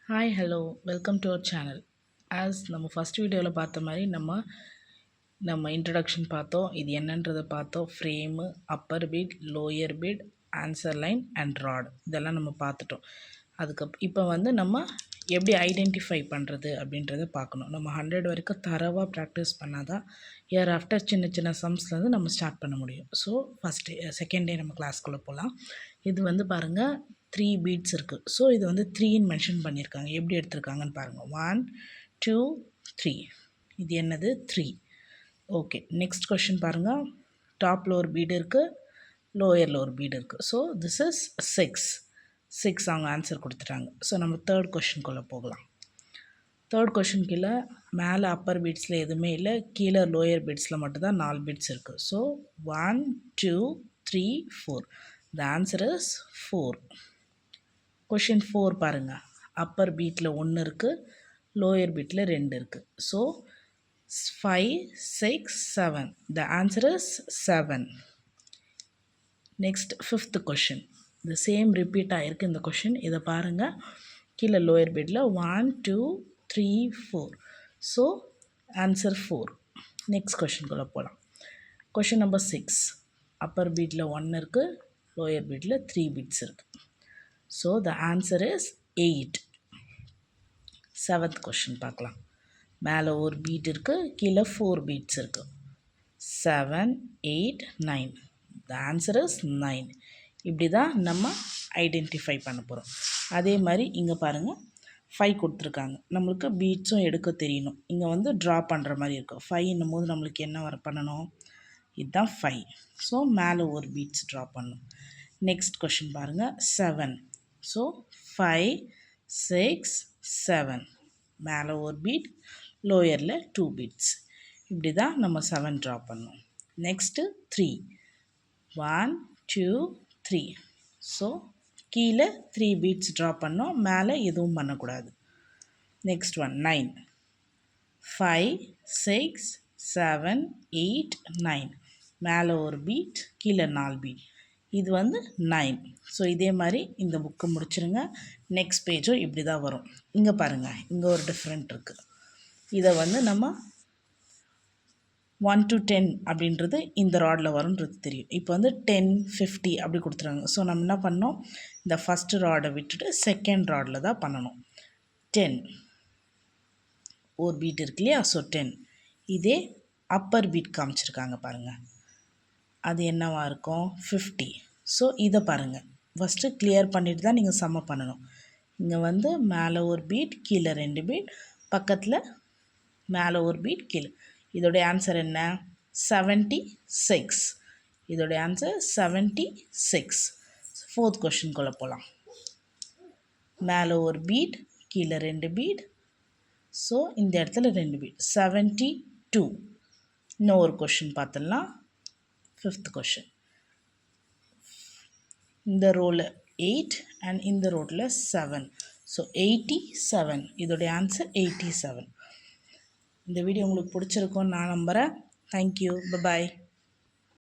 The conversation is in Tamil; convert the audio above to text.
Hi hello welcome to our channel. As நம்ம ஃபஸ்ட் வீடியோவில் பார்த்த மாதிரி நம்ம இன்ட்ரடக்ஷன் பார்த்தோம். இது என்னன்றதை பார்த்தோம். Frame, upper bead, lower bead, answer line and rod இதெல்லாம் நம்ம பார்த்துட்டோம். இப்போ நம்ம எப்படி ஐடென்டிஃபை பண்ணுறது அப்படின்றத பார்க்கணும். நம்ம 100 வரைக்கும் தரவாக ப்ராக்டிஸ் பண்ணால் தான் இயர் ஆஃப்டர் சின்ன சின்ன சம்ஸ்லேருந்து நம்ம ஸ்டார்ட் பண்ண முடியும். ஸோ செகண்ட் டே நம்ம கிளாஸ்க்குள்ளே போகலாம். இது பாருங்கள் 3 பீட்ஸ் இருக்குது. ஸோ இது 3ன்னு மென்ஷன் பண்ணியிருக்காங்க. எப்படி எடுத்திருக்காங்கன்னு பாருங்கள். 1 2 3. இது என்னது 3. ஓகே, நெக்ஸ்ட் கொஷின் பாருங்கள். டாப் லோவர் பீடு இருக்குது, லோவர் பீடு இருக்குது. ஸோ திஸ் இஸ் 6 அவங்க ஆன்சர் கொடுத்துட்டாங்க. ஸோ நம்ம தேர்ட் கொஷின்குள்ளே போகலாம். தேர்ட் கொஷின் கீழே மேலே அப்பர் பீட்ஸில் எதுவுமே இல்லை, கீழே லோயர் பீட்ஸில் மட்டும்தான் 4 பீட்ஸ் இருக்குது. So 1 2 3 4. The answer is 4. Question 4 பாருங்கள். அப்பர் பீட்டில் 1 இருக்குது, லோயர் பீட்டில் 2 இருக்குது. So 5 6 7. The answer is 7. Next 5th question. இந்த சேம் ரிப்பீட் ஆகிருக்கு இந்த கொஷின். இதை பாருங்கள். கீழே லோயர் பீட்டில் 1 2 3 4. So answer 4. நெக்ஸ்ட் கொஷின்குள்ளே போகலாம். Question number 6. அப்பர் பீட்டில் 1 இருக்குது, லோயர் பீட்டில் 3 பீட்ஸ் இருக்குது. So the answer is 8. 7th question பார்க்கலாம். மேலே ஒரு பீட் இருக்குது, கீழே 4 பீட்ஸ் இருக்குது. 7 8 9. The answer is 9. இப்படி தான் நம்ம ஐடென்டிஃபை பண்ண போகிறோம். அதே மாதிரி இங்கே பாருங்கள் 5 கொடுத்துருக்காங்க. நம்மளுக்கு பீட்ஸும் எடுக்க தெரியணும். இங்கே ட்ரா பண்ணுற மாதிரி இருக்கும். 5 போது நம்மளுக்கு என்ன பண்ணணும்? இதுதான் 5. ஸோ மேலே ஒரு பீட்ஸ் ட்ரா பண்ணணும். நெக்ஸ்ட் கொஷின் பாருங்கள். 7. ஸோ 5 6 7. மேலே ஒரு பீட், லோயரில் 2 பீட்ஸ். இப்படி தான் நம்ம 7 ட்ரா பண்ணணும். நெக்ஸ்ட்டு 3. 1 2 3. ஸோ கீழே 3 பீட்ஸ் ட்ரா பண்ணோம், மேலே எதுவும் பண்ணக்கூடாது. நெக்ஸ்ட் 9. 5 6 7 8 9. மேலே ஒரு பீட், கீழே 4 பீட். இது 9. ஸோ இதே மாதிரி இந்த புக்கு முடிச்சிருங்க. நெக்ஸ்ட் பேஜும் இப்படி தான் வரும். இங்கே பாருங்கள், இங்கே ஒரு டிஃப்ரெண்ட் இருக்குது. இதை நம்ம 1 to 10 அப்படின்றது இந்த ராடில் வரும்ன்றது தெரியும். இப்போ 10 50 அப்படி கொடுத்துருவாங்க. ஸோ நம்ம என்ன பண்ணோம்? இந்த ஃபஸ்ட்டு ராடை விட்டுட்டு செகண்ட் ராடில் தான் பண்ணணும். 10 ஒரு பீட் இருக்கு இல்லையா? ஸோ 10. இதே அப்பர் பீட் காமிச்சிருக்காங்க பாருங்கள், அது என்னவா இருக்கும்? 50. ஸோ இதை பாருங்கள், ஃபஸ்ட்டு கிளியர் பண்ணிட்டு தான் நீங்கள் சம்ம பண்ணணும். இங்கே மேலே ஒரு பீட், கீழே 2 பீட், பக்கத்தில் மேலே ஒரு பீட், கீழே. இதோடைய ஆன்சர் என்ன? 76. இதோடைய ஆன்சர் 76. 4th கொஷின்குள்ளே போகலாம். மேலே ஒரு பீட், கீழே 2 பீட். ஸோ இந்த இடத்துல 2 பீட். 72. இன்னும் ஒரு கொஷின் பார்த்துடலாம். 5th question. இந்த ரோவில் 8 அண்ட் இந்த ரோட்டில் 7. ஸோ 87. இதோடைய ஆன்சர் 87. இந்த வீடியோ உங்களுக்கு பிடிச்சிருக்கும்னு நான் நம்புகிறேன். Thank you, bye bye.